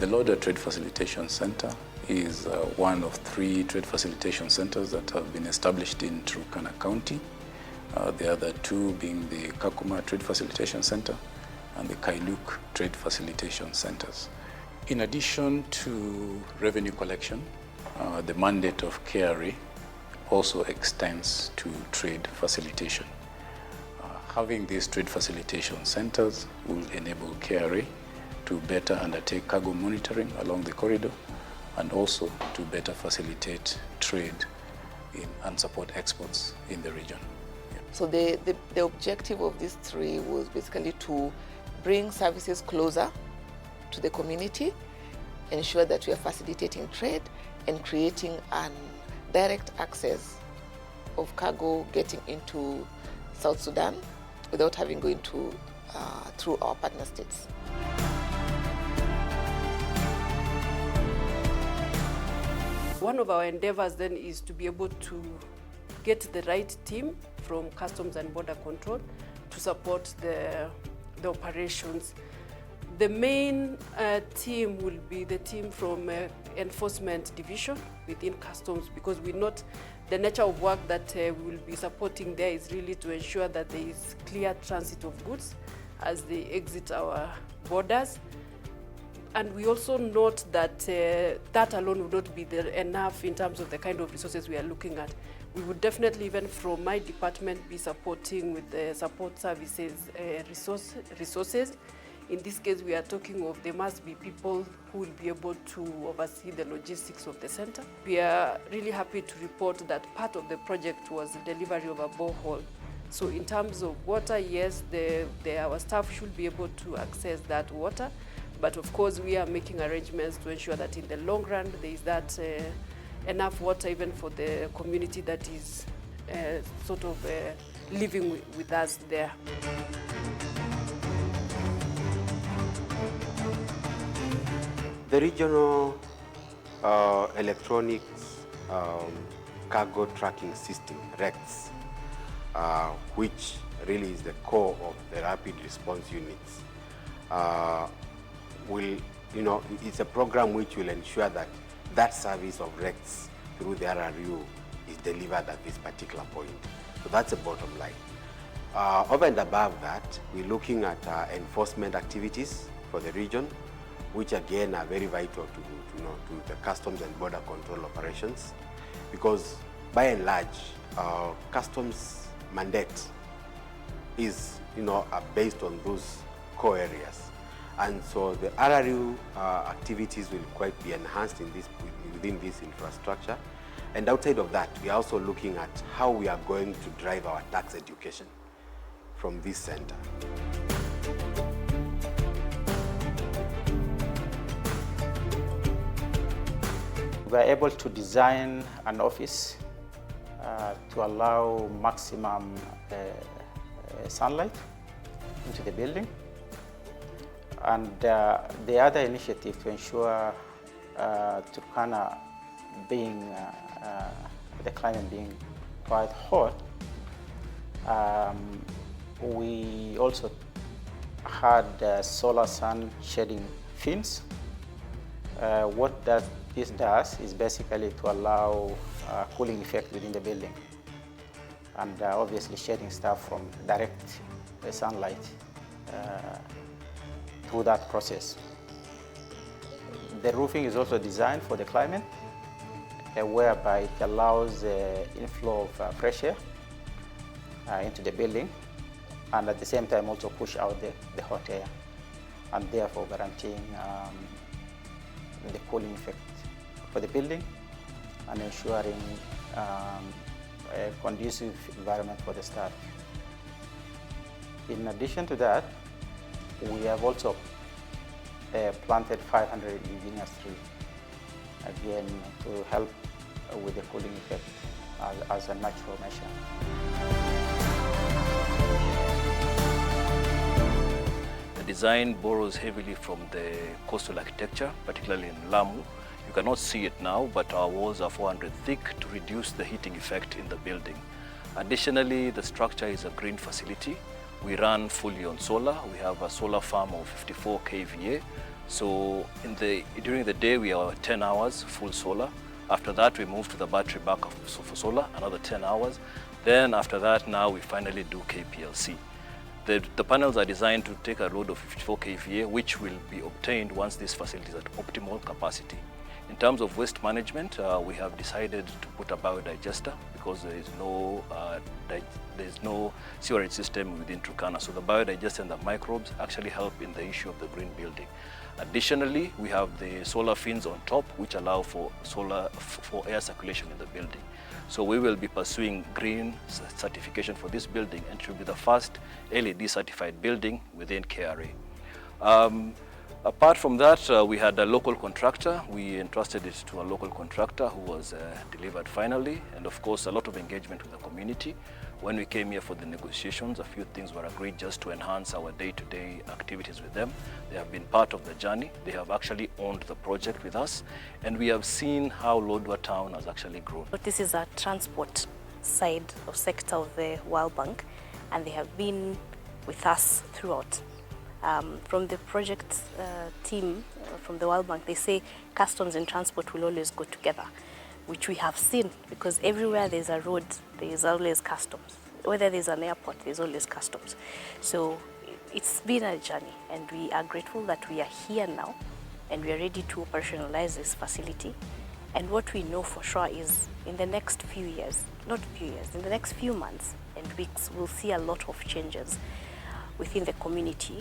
The Loader Trade Facilitation Center is one of 3 trade facilitation centers that have been established in Turkana County. The other 2 being the Kakuma Trade Facilitation Center and the Kailuk Trade Facilitation Centers. In addition to revenue collection, the mandate of KRA also extends to trade facilitation. Having these trade facilitation centers will enable KRA to better undertake cargo monitoring along the corridor and also to better facilitate trade and support exports in the region. So the objective of these 3 was basically to bring services closer to the community, ensure that we are facilitating trade and creating an direct access of cargo getting into South Sudan without having going through our partner states. One of our endeavors then is to be able to get the right team from Customs and Border Control to support the operations. The main team will be the team from Enforcement Division within Customs, because we note the nature of work that we will be supporting there is really to ensure that there is clear transit of goods as they exit our borders. And we also note that that alone would not be enough in terms of the kind of resources we are looking at. We would definitely, even from my department, be supporting with the support services resources. In this case, we are talking of there must be people who will be able to oversee the logistics of the center. We are really happy to report that part of the project was the delivery of a borehole. So in terms of water, yes, our staff should be able to access that water. But of course, we are making arrangements to ensure that in the long run, there is that enough water even for the community that is living with us there. The regional electronics cargo tracking system, RECS, which really is the core of the rapid response units, it's a program which will ensure that that service of RECS through the RRU is delivered at this particular point. So that's the bottom line. Over and above that, we're looking at enforcement activities for the region, which again are very vital to the Customs and Border Control operations, because by and large, Customs mandate is based on those core areas. And so the RRU activities will quite be enhanced within this infrastructure. And outside of that, we are also looking at how we are going to drive our tax education from this center. We are able to design an office to allow maximum sunlight into the building. And the other initiative to ensure Turkana being, the climate being quite hot, we also had solar sun shading fins. What this does is basically to allow cooling effect within the building, and obviously shading stuff from direct sunlight through that process. The roofing is also designed for the climate, whereby it allows the inflow of fresh air into the building, and at the same time also push out the hot air, and therefore guaranteeing the cooling effect for the building and ensuring a conducive environment for the staff. In addition to that, we have also planted 500 indigenous trees, again to help with the cooling effect as a natural measure. The design borrows heavily from the coastal architecture, particularly in Lamu. You cannot see it now, but our walls are 400 thick to reduce the heating effect in the building. Additionally, the structure is a green facility. We run fully on solar. We have a solar farm of 54 kVA, So during the day we are 10 hours full solar. After that we move to the battery backup for solar, another 10 hours. Then after that now we finally do KPLC. The panels are designed to take a load of 54 kVA, which will be obtained once this facility is at optimal capacity. In terms of waste management, we have decided to put a biodigester because there is no sewerage system within Turkana. So the biodigester and the microbes actually help in the issue of the green building. Additionally, we have the solar fins on top, which allow for air circulation in the building. So we will be pursuing green certification for this building, and it will be the first LED certified building within KRA. Apart from that, we had a local contractor. We entrusted it to a local contractor who was delivered finally, and of course a lot of engagement with the community. When we came here for the negotiations, a few things were agreed just to enhance our day-to-day activities with them. They have been part of the journey. They have actually owned the project with us, and we have seen how Lodwar town has actually grown. This is a transport side or sector of the World Bank, and they have been with us throughout. From the project team from the World Bank, they say customs and transport will always go together, which we have seen, because everywhere there's a road, there is always customs. Whether there's an airport, there's always customs. So it's been a journey, and we are grateful that we are here now, and we are ready to operationalize this facility. And what we know for sure is in the next few years, in the next few months and weeks, we'll see a lot of changes within the community,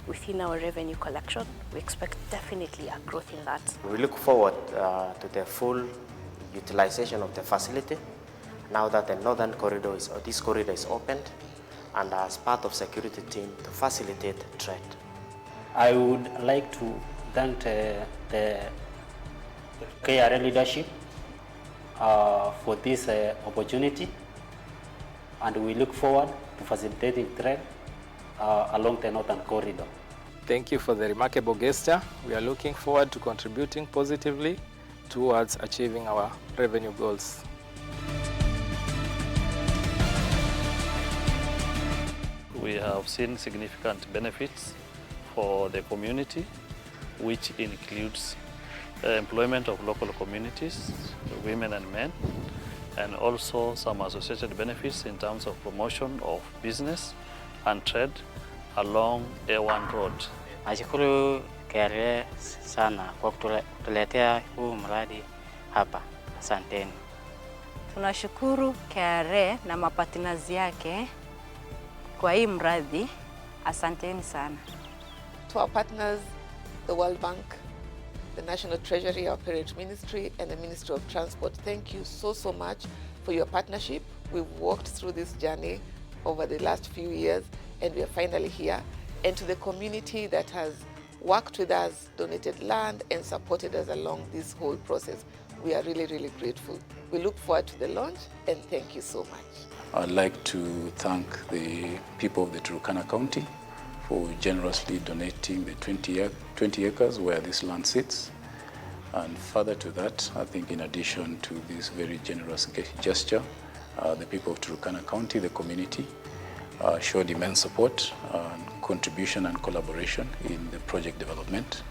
within our revenue collection. We expect definitely a growth in that. We look forward to the full utilization of the facility now that the northern corridor this corridor is opened, and as part of security team to facilitate trade. I would like to thank the KRA leadership for this opportunity, and we look forward to facilitating trade along the northern corridor. Thank you for the remarkable gesture. We are looking forward to contributing positively towards achieving our revenue goals. We have seen significant benefits for the community, which includes employment of local communities, women and men, and also some associated benefits in terms of promotion of business and trade along A1 road. Nashukuru KRA sana kwa kutuletea huu mradi hapa. Asanteni. Tunashukuru KRA na mapartners yake kwa hii mradi. Asanteni sana. To our partners, the World Bank, the National Treasury, our Parent Ministry, and the Ministry of Transport, thank you so much for your partnership. We've walked through this journey over the last few years, and we are finally here. And to the community that has worked with us, donated land, and supported us along this whole process, we are really grateful. We look forward to the launch, and thank you so much. I'd like to thank the people of the Turkana County for generously donating the 20 acres where this land sits. And further to that, I think in addition to this very generous gesture, the people of Turkana County, the community, showed immense support and contribution and collaboration in the project development.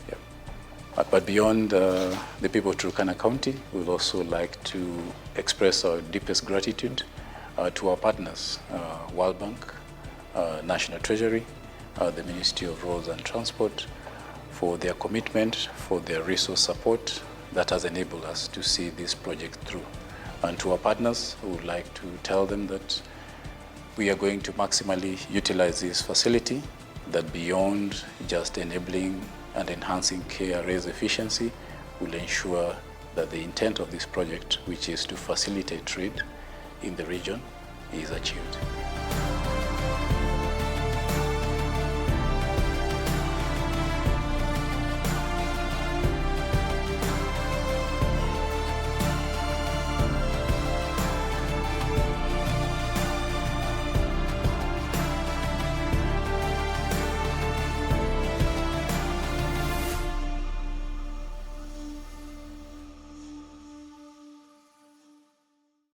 Yeah. But beyond the people of Turkana County, we would also like to express our deepest gratitude to our partners, World Bank, National Treasury, the Ministry of Roads and Transport, for their commitment, for their resource support that has enabled us to see this project through. And to our partners, we would like to tell them that we are going to maximally utilize this facility, that beyond just enabling and enhancing KRA's efficiency, will ensure that the intent of this project, which is to facilitate trade in the region, is achieved.